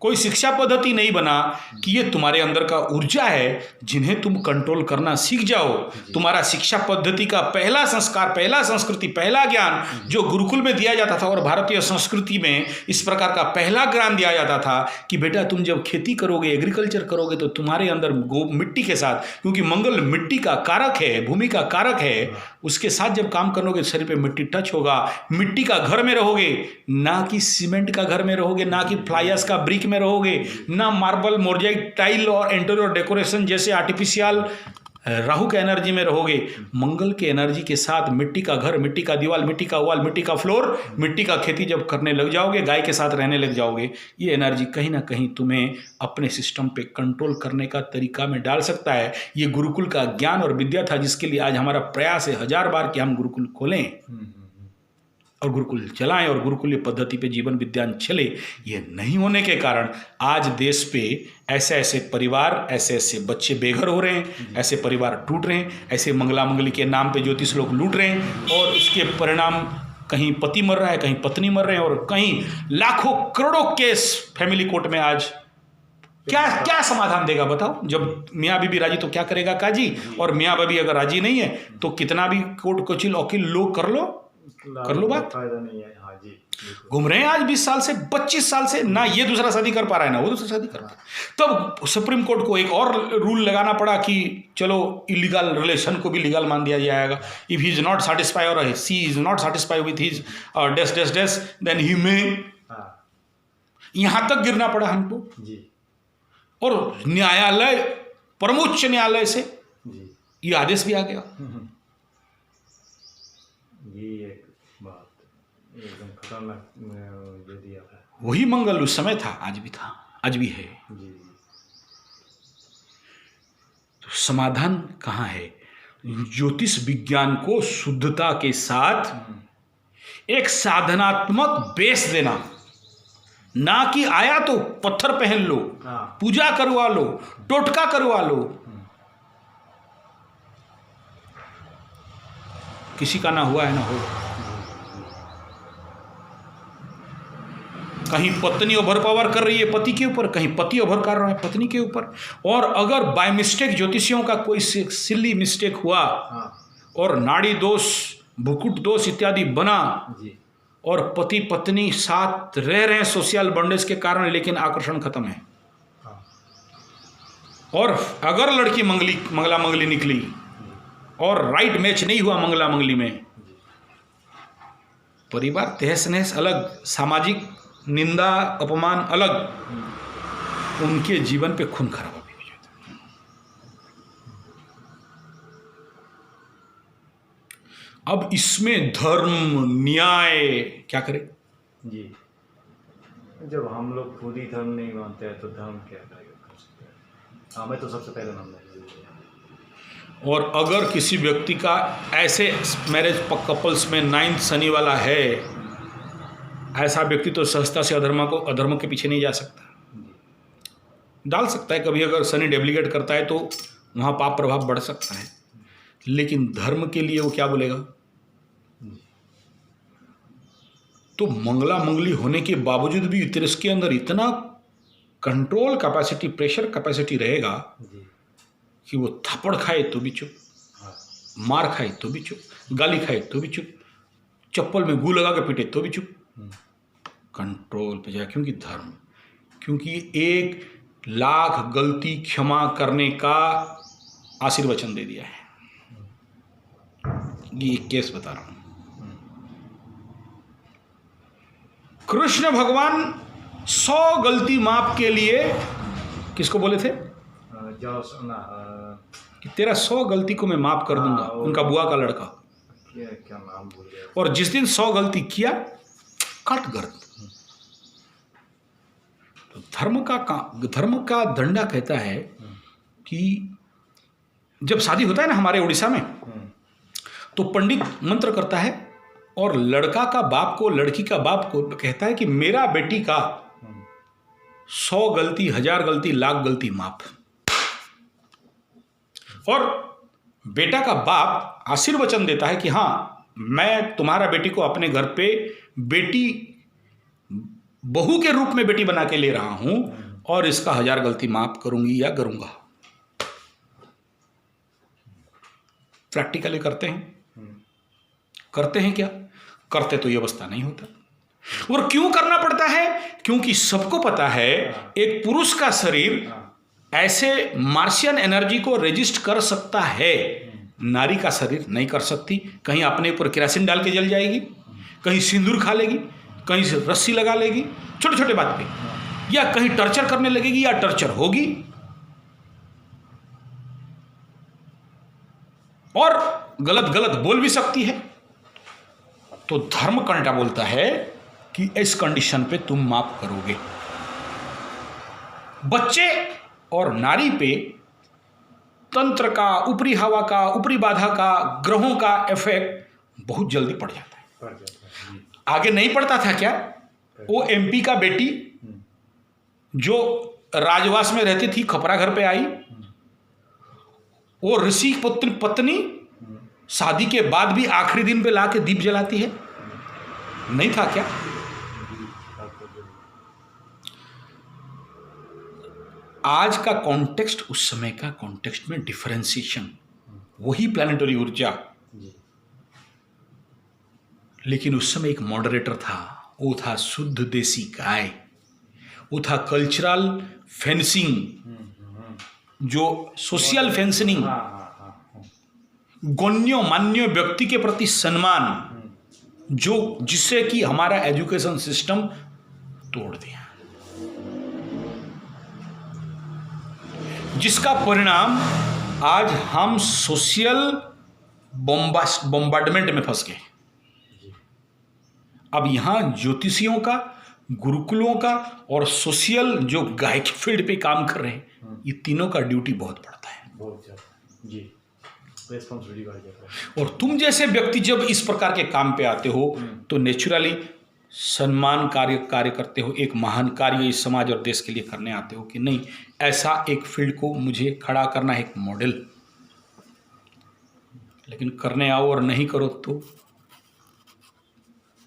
कोई शिक्षा पद्धति नहीं बना कि ये तुम्हारे अंदर का ऊर्जा है जिन्हें तुम कंट्रोल करना सीख जाओ। तुम्हारा शिक्षा पद्धति का पहला संस्कार, पहला संस्कृति, पहला ज्ञान जो गुरुकुल में दिया जाता था, और भारतीय संस्कृति में इस प्रकार का पहला ज्ञान दिया जाता था कि बेटा तुम जब खेती करोगे, एग्रीकल्चर करोगे, तो तुम्हारे अंदर मिट्टी के साथ, क्योंकि मंगल मिट्टी का कारक है, भूमि का कारक है, उसके साथ जब काम करोगे शरीर पे मिट्टी टच होगा। मिट्टी का घर में रहोगे, ना कि सीमेंट का घर में रहोगे, ना कि फ्लाइस का ब्रिक में रहोगे, ना मार्बल, मोरजाइक टाइल और इंटीरियर डेकोरेशन जैसे आर्टिफिशियल राहु के एनर्जी में रहोगे। मंगल के एनर्जी के साथ मिट्टी का घर, मिट्टी का दीवार, मिट्टी का वॉल, मिट्टी का फ्लोर, मिट्टी का खेती जब करने लग जाओगे, गाय के साथ रहने लग जाओगे, ये एनर्जी कहीं ना कहीं तुम्हें अपने सिस्टम पे कंट्रोल करने का तरीका में डाल सकता है। ये गुरुकुल का ज्ञान और विद्या था, जिसके लिए आज हमारा प्रयास है 1000 बार कि हम गुरुकुल खोलें और गुरुकुल चलाएं और गुरुकुलीय पद्धति पे जीवन विज्ञान चले। ये नहीं होने के कारण आज देश पे ऐसे ऐसे परिवार, ऐसे ऐसे बच्चे बेघर हो रहे हैं, ऐसे परिवार टूट रहे हैं, ऐसे मंगला मंगली के नाम पे ज्योतिष लोग लूट रहे हैं, और इसके परिणाम कहीं पति मर रहा है, कहीं पत्नी मर रहे हैं, और कहीं लाखों करोड़ों केस फैमिली कोर्ट में। आज क्या क्या समाधान देगा बताओ? जब मियाँ बीबी राजी तो क्या करेगा काजी, और मियाँ बीबी अगर राजी नहीं है तो कितना भी कोर्ट कचील वकील लोग कर लो बात, फायदा नहीं है। हाँ जी, घूम रहे हैं आज 20 साल से, 25 साल से, ना ये दूसरा शादी कर पा रहा है, ना वो दूसरा शादी कर पा रहा है। तब सुप्रीम कोर्ट को एक और रूल लगाना पड़ा कि चलो इलीगल रिलेशन को भी लीगल मान दिया जाएगा। If he is not satisfy और she is not satisfy with his dues then he may, यहां तक गिरना पड़ा हमको जी। और न्यायालय, परमोच्च न्यायालय से जी, ये आदेश भी आ गया। ये एक बात एकदम खतरनाक दे दिया है। वही मंगल उस समय था, आज भी था, आज भी है। जी। तो समाधान कहाँ है? ज्योतिष विज्ञान को शुद्धता के साथ एक साधनात्मक बेस देना, ना कि आया तो पत्थर पहन लो, पूजा करवा लो, टोटका करवा लो, किसी का ना हुआ है ना हो। कहीं पत्नी ओवर पावर कर रही है पति के ऊपर, कहीं पति ओवर कर रहा है पत्नी के ऊपर, और अगर बाय मिस्टेक ज्योतिषियों का कोई सिल्ली मिस्टेक हुआ और नाड़ी दोष, भुकुट दोष इत्यादि बना, और पति पत्नी साथ रह रहे हैं सोशल बॉन्डेज के कारण, लेकिन आकर्षण खत्म है, और अगर लड़की मंगला मंगली निकली और राइट मैच नहीं हुआ मंगला मंगली में, परिवार तहस नहस अलग, सामाजिक निंदा अपमान अलग, उनके जीवन पे खून खराबा भी हो जाता है। अब इसमें धर्म न्याय क्या करे? जी, जब हम लोग खुद ही धर्म नहीं मानते हैं तो धर्म क्या कर सकते हैं? हमें तो सबसे पहले मानना चाहिए। और अगर किसी व्यक्ति का ऐसे मैरिज कपल्स में 9th शनि वाला है, ऐसा व्यक्ति तो सहजता से अधर्म के पीछे नहीं जा सकता, डाल सकता है। कभी अगर शनि डेप्लीकेट करता है तो वहाँ पाप प्रभाव बढ़ सकता है, लेकिन धर्म के लिए वो क्या बोलेगा? तो मंगला मंगली होने के बावजूद भी इसके अंदर इतना कंट्रोल कैपेसिटी, प्रेशर कैपेसिटी रहेगा जी। कि वो थप्पड़ खाए तो भी चुप, हाँ। मार खाए तो भी चुप, गाली खाए तो भी चुप, चप्पल में गू लगा के पीटे तो भी चुप। कंट्रोल पे जाए, क्योंकि धर्म, क्योंकि 1,00,000 गलती क्षमा करने का आशीर्वचन दे दिया है। ये एक केस बता रहा हूं। कृष्ण भगवान 100 गलती माफ के लिए किसको बोले थे जाओ सुना कि तेरा 100 गलती को मैं माफ कर दूंगा, हाँ, उनका बुआ का लड़का। क्या नाम भूल गया। और जिस दिन 100 गलती किया, कट गर्द। तो धर्म का डंडा कहता है कि जब शादी होता है ना हमारे उड़ीसा में, तो पंडित मंत्र करता है और लड़का का बाप को, लड़की का बाप को कहता है कि मेरा बेटी का 100 गलती, 1000 गलती, 1,00,000 गलती माफ। और बेटा का बाप आशीर्वचन देता है कि हाँ, मैं तुम्हारा बेटी को अपने घर पे बेटी, बहू के रूप में बेटी बना के ले रहा हूं और इसका 1000 गलती माफ करूंगी या करूंगा। प्रैक्टिकली करते हैं क्या? करते तो ये अवस्था नहीं होता। और क्यों करना पड़ता है? क्योंकि सबको पता है एक पुरुष का शरीर ऐसे मार्शियन एनर्जी को रेजिस्ट कर सकता है, नारी का शरीर नहीं कर सकती। कहीं अपने ऊपर केरोसिन डाल के जल जाएगी, कहीं सिंदूर खा लेगी, कहीं से रस्सी लगा लेगी छोटे छोटे बात पे, या कहीं टर्चर करने लगेगी या टर्चर होगी। और गलत गलत बोल भी सकती है। तो धर्म कंटा बोलता है कि इस कंडीशन पे तुम माफ करोगे। बच्चे और नारी पे तंत्र का, ऊपरी हवा का, ऊपरी बाधा का, ग्रहों का इफेक्ट बहुत जल्दी पड़ जाता है। आगे नहीं पड़ता था क्या? वो एमपी का बेटी जो राजवास में रहती थी, खपरा घर पे आई, वो ऋषि पत्नी शादी के बाद भी आखिरी दिन पे लाके दीप जलाती है, नहीं था क्या? आज का कॉन्टेक्स्ट, उस समय का कॉन्टेक्स्ट में डिफरेंशिएशन, वही प्लैनेटरी ऊर्जा, लेकिन उस समय एक मॉडरेटर था, वो था शुद्ध देसी गाय, वो था कल्चरल फेंसिंग, जो सोशल फेंसिंग, गण्य मान्य व्यक्ति के प्रति सम्मान, जो जिससे कि हमारा एजुकेशन सिस्टम तोड़ दिया, जिसका परिणाम आज हम सोशल बॉम्बार्डमेंट में फंस गए। अब यहाँ ज्योतिषियों का, गुरुकुलों का और सोशल जो गाय के फील्ड पे काम कर रहे हैं, ये तीनों का ड्यूटी बहुत पड़ता है, बहुत ज़्यादा जी, रिस्पॉन्सिबिलिटी बढ़ जाता है। और तुम जैसे व्यक्ति जब इस प्रकार के काम पे आते हो तो नेचुरली सम्मान कार्य करते हो, एक महान कार्य इस समाज और देश के लिए करने आते हो कि नहीं, ऐसा एक फील्ड को मुझे खड़ा करना है, एक मॉडल। लेकिन करने आओ और नहीं करो तो,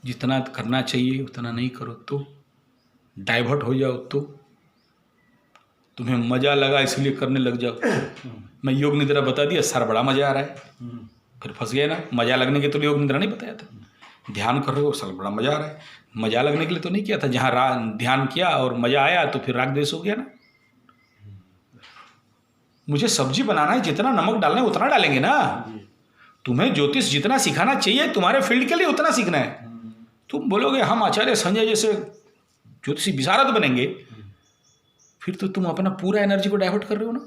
जितना करना चाहिए उतना नहीं करो तो, डाइवर्ट हो जाओ तो, तुम्हें मज़ा लगा इसलिए करने लग जाओ तो। मैं योग निद्रा बता दिया, सर बड़ा मज़ा आ रहा है, फिर फंस गए ना। मज़ा लगने के तो योग निद्रा नहीं बताया था। ध्यान कर रहे हो, सर बड़ा मज़ा आ रहा है, मज़ा लगने के लिए तो नहीं किया था। जहाँ ध्यान किया और मज़ा आया तो फिर राग द्वेष हो गया ना। मुझे सब्जी बनाना है, जितना नमक डालना है उतना डालेंगे ना। तुम्हें ज्योतिष जितना सिखाना चाहिए तुम्हारे फील्ड के लिए उतना सीखना है। तुम बोलोगे हम आचार्य संजय जैसे ज्योतिषी विशारद बनेंगे, फिर तो तुम अपना पूरा एनर्जी को डाइवर्ट कर रहे हो ना।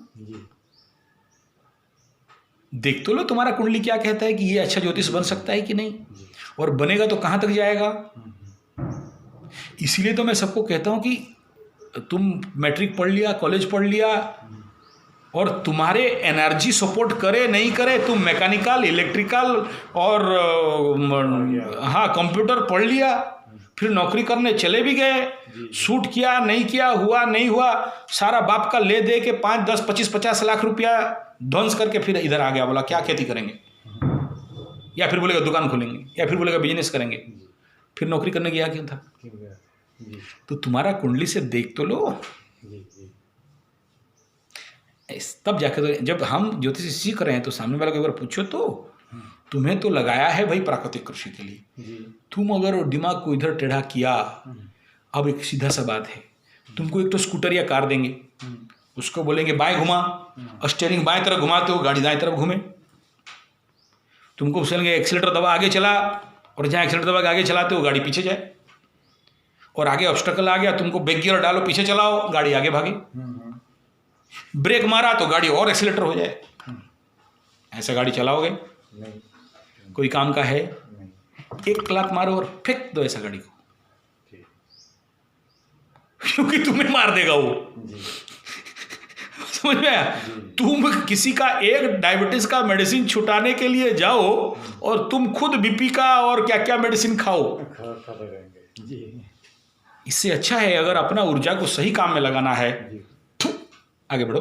देख तो लो तुम्हारा कुंडली क्या कहता है कि ये अच्छा ज्योतिष बन सकता है कि नहीं, और बनेगा तो कहाँ तक जाएगा। इसीलिए तो मैं सबको कहता हूँ कि तुम मैट्रिक पढ़ लिया, कॉलेज पढ़ लिया, और तुम्हारे एनर्जी सपोर्ट करे नहीं करे, तुम मैकेनिकल, इलेक्ट्रिकल और हाँ कंप्यूटर पढ़ लिया, फिर नौकरी करने चले भी गए, शूट किया नहीं किया, हुआ नहीं हुआ, सारा बाप का ले दे के 5, 10, 25, 50 लाख रुपया ध्वंस करके फिर इधर आ गया। बोला क्या खेती करेंगे, या फिर बोलेगा दुकान खोलेंगे, या फिर बोलेगा बिजनेस करेंगे, फिर नौकरी करने गया क्यों था। तो तुम्हारा कुंडली से देख तो लो, जी जी तब जाकर तो जब हम ज्योतिष सीख रहे हैं तो सामने वाले को एक बार पूछो तो तुम्हें तो लगाया है भाई प्राकृतिक कृषि के लिए, जी तुम अगर दिमाग को इधर टेढ़ा किया, अब एक सीधा सा बात है, तुमको एक तो स्कूटर या कार देंगे, उसको बोलेंगे बाएं घुमा, स्टीयरिंग बाएं तरफ घुमाते हो गाड़ी दाएं तरफ घूमे, तुमको बोलेंगे एक्सीलेटर दबा आगे चला, और जहाँ एक्सीलेटर दबा के आगे चलाते हो गाड़ी पीछे जाए, और आगे ऑब्स्टेकल आ गया तुमको बैक गियर डालो पीछे चलाओ गाड़ी आगे भागे, ब्रेक मारा तो गाड़ी और एक्सीलेटर हो जाए। ऐसा गाड़ी चलाओगे? नहीं कोई काम का है? नहीं एक लात मारो और फेंक दो ऐसा गाड़ी को, ठीक क्योंकि तुम्हें मार देगा वो। जी समझ में आया? तुम किसी का एक डायबिटीज का मेडिसिन छुटाने के लिए जाओ और तुम खुद बीपी का और क्या क्या मेडिसिन खाओ। खाते रहेंगे जी इससे अच्छा है अगर अपना ऊर्जा को सही काम में लगाना है, जी आगे बढ़ो,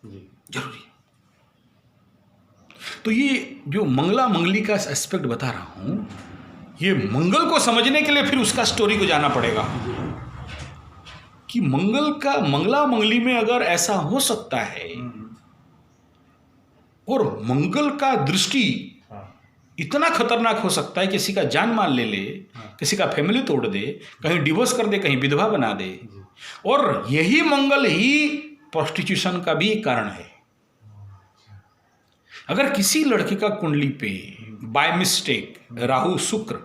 जी जरूरी। तो ये जो मंगला मंगली का एस्पेक्ट बता रहा हूं, ये मंगल को समझने के लिए फिर उसका स्टोरी को जाना पड़ेगा कि मंगल का मंगला मंगली में अगर ऐसा हो सकता है, और मंगल का दृष्टि हाँ इतना खतरनाक हो सकता है, किसी का जान माल ले ले, किसी का फैमिली तोड़ दे, कहीं डिवोर्स कर दे, कहीं विधवा बना दे, और यही मंगल ही प्रोस्टिट्यूशन का भी एक कारण है। अगर किसी लड़के का कुंडली पे बाय मिस्टेक राहु शुक्र,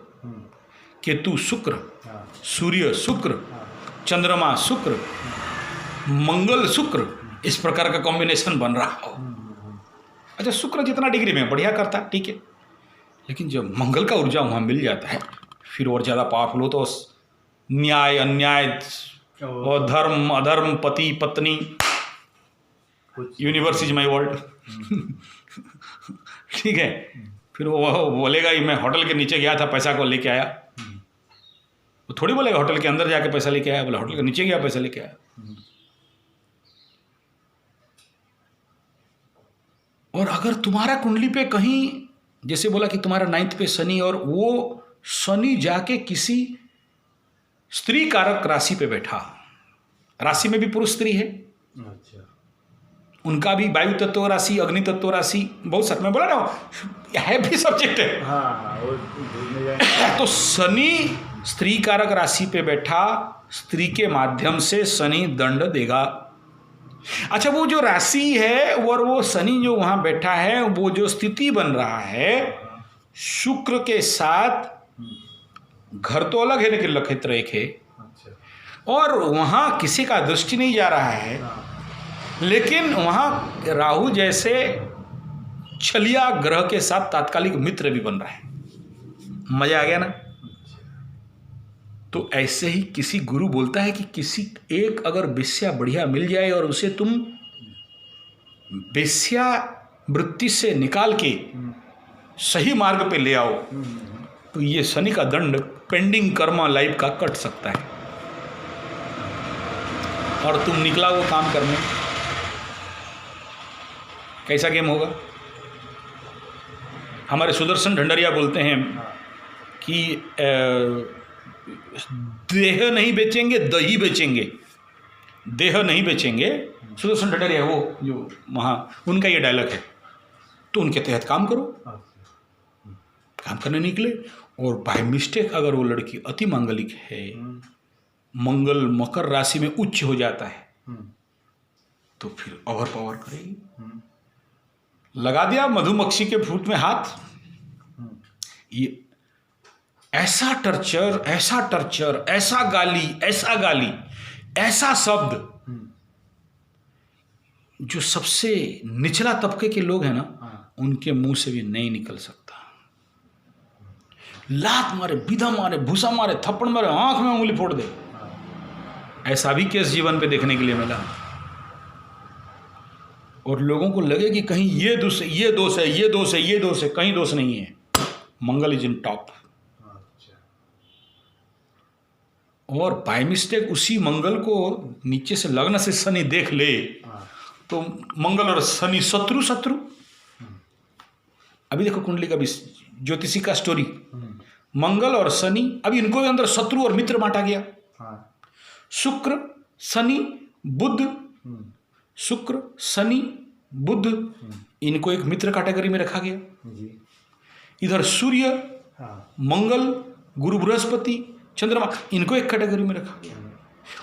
केतु शुक्र, हाँ सूर्य शुक्र, चंद्रमा शुक्र, मंगल शुक्र, इस प्रकार का कॉम्बिनेशन बन रहा हो, अच्छा शुक्र जितना डिग्री में बढ़िया करता ठीक है, लेकिन जब मंगल का ऊर्जा वहाँ मिल जाता है फिर और ज़्यादा पावरफुल हो, तो न्याय अन्याय और धर्म अधर्म, पति पत्नी, यूनिवर्स इज माई वर्ल्ड। ठीक है, फिर वो बोलेगा ही मैं होटल के नीचे गया था पैसा को लेके आया, वो थोड़ी बोलेगा होटल के अंदर जाके पैसा लेके आया, बोला होटल के नीचे गया पैसा लेके आया। और अगर तुम्हारा कुंडली पे कहीं जैसे बोला कि तुम्हारा 9th पे शनि, और वो शनि जाके किसी स्त्री कारक राशि पे बैठा, राशि में भी पुरुष स्त्री है, अच्छा उनका भी वायु तत्व राशि, अग्नि तत्व राशि, बहुत सारे मैं बोला ना है भी सब्जेक्ट है। हाँ वो भूलने जाए तो शनि स्त्री कारक राशि पे बैठा, स्त्री के माध्यम से शनि दंड देगा। अच्छा वो जो राशि है और वो शनि जो वहां बैठा है, वो जो स्थिति बन रहा है शुक्र के साथ, घर तो अलग है लेकिन नक्षत्र एक है, अच्छा और वहां किसी का दृष्टि नहीं जा रहा है, लेकिन वहां राहु जैसे छलिया ग्रह के साथ तात्कालिक मित्र भी बन रहा है। मजा आ गया ना? तो ऐसे ही किसी गुरु बोलता है कि किसी एक अगर वेश्या बढ़िया मिल जाए और उसे तुम वेश्या वृत्ति से निकाल के सही मार्ग पे ले आओ, तो ये शनि का दंड पेंडिंग कर्मा लाइफ का कट सकता है, और तुम निकला वो काम करने। कैसा गेम होगा? हमारे सुदर्शन ढंडरिया बोलते हैं कि देह नहीं बेचेंगे दही बेचेंगे, देह नहीं बेचेंगे। सुदर्शन ढंडरिया वो जो वहाँ उनका ये डायलॉग है, तो उनके तहत काम करो। काम करने निकले और बाय मिस्टेक अगर वो लड़की अति मांगलिक है, मंगल मकर राशि में उच्च हो जाता है, तो फिर ओवर पावर करेगी। लगा दिया मधुमक्खी के फूट में हाथ, ये ऐसा टर्चर, ऐसा टर्चर, ऐसा गाली, ऐसा गाली, ऐसा शब्द जो सबसे निचला तबके के लोग हैं ना, उनके मुंह से भी नहीं निकल सकता। लात मारे, विधा मारे, भूसा मारे, थप्पड़ मारे, आंख में उंगली फोड़ दे, ऐसा भी केस जीवन पे देखने के लिए मिला। और लोगों को लगे कि कहीं ये दोष है, ये दोष है, ये दोष है, ये दोष है, कहीं दोष नहीं है। मंगल इज इन टॉप। और बाय मिस्टेक उसी मंगल को नीचे से लग्न से शनि देख ले, तो मंगल और शनि शत्रु शत्रु। अभी देखो कुंडली का भी ज्योतिषी का स्टोरी, मंगल और शनि, अभी इनको भी अंदर शत्रु और मित्र बांटा गया। शुक्र शनि बुध, हम्म, शुक्र शनि बुध, इनको एक मित्र कैटेगरी में रखा गया। जी, इधर सूर्य, हाँ, मंगल, गुरु बृहस्पति, चंद्रमा, इनको एक कैटेगरी में रखा गया।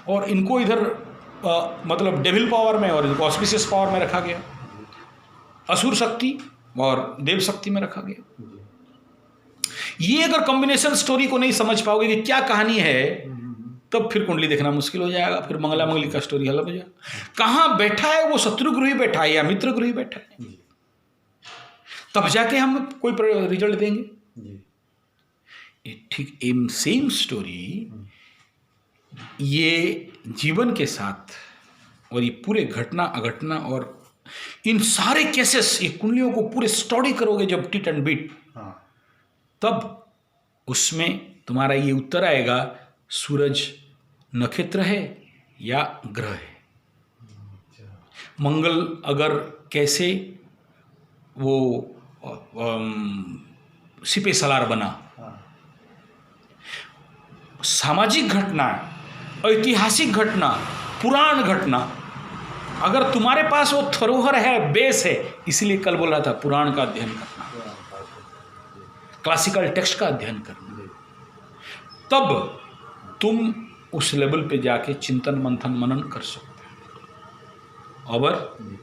और इनको इधर मतलब डेविल पावर में और इनको ऑस्पिशियस पावर में रखा गया। असुर शक्ति और देव शक्ति में रखा गया। जी, ये अगर कॉम्बिनेशन स्टोरी को नहीं समझ पाओगे कि क्या कहानी है, हम्म, तब फिर कुंडली देखना मुश्किल हो जाएगा। फिर मंगला मंगली का स्टोरी अलग हो जाएगा। कहाँ बैठा है वो, शत्रु ग्रह बैठा है या मित्र ग्रह बैठा है, जी, तब जाके हम कोई रिजल्ट देंगे। जी, ये ठीक सेम स्टोरी ये जीवन के साथ और ये पूरे घटना अघटना और इन सारे केसेस, ये कुंडलियों को पूरे स्टडी करोगे जब टिट एंड बीट, हाँ, तब उसमें तुम्हारा ये उत्तर आएगा सूरज नक्षत्र है या ग्रह है। अच्छा, मंगल अगर कैसे वो सिपे सलार बना, हाँ, सामाजिक घटना, ऐतिहासिक घटना, पुराण घटना, अगर तुम्हारे पास वो धरोहर है, बेस है, इसलिए कल बोल रहा था पुराण का अध्ययन करना, क्लासिकल टेक्स्ट का अध्ययन करना, जी, तब तुम उस लेवल पे जाके चिंतन मंथन मनन कर सकते हो। और जी।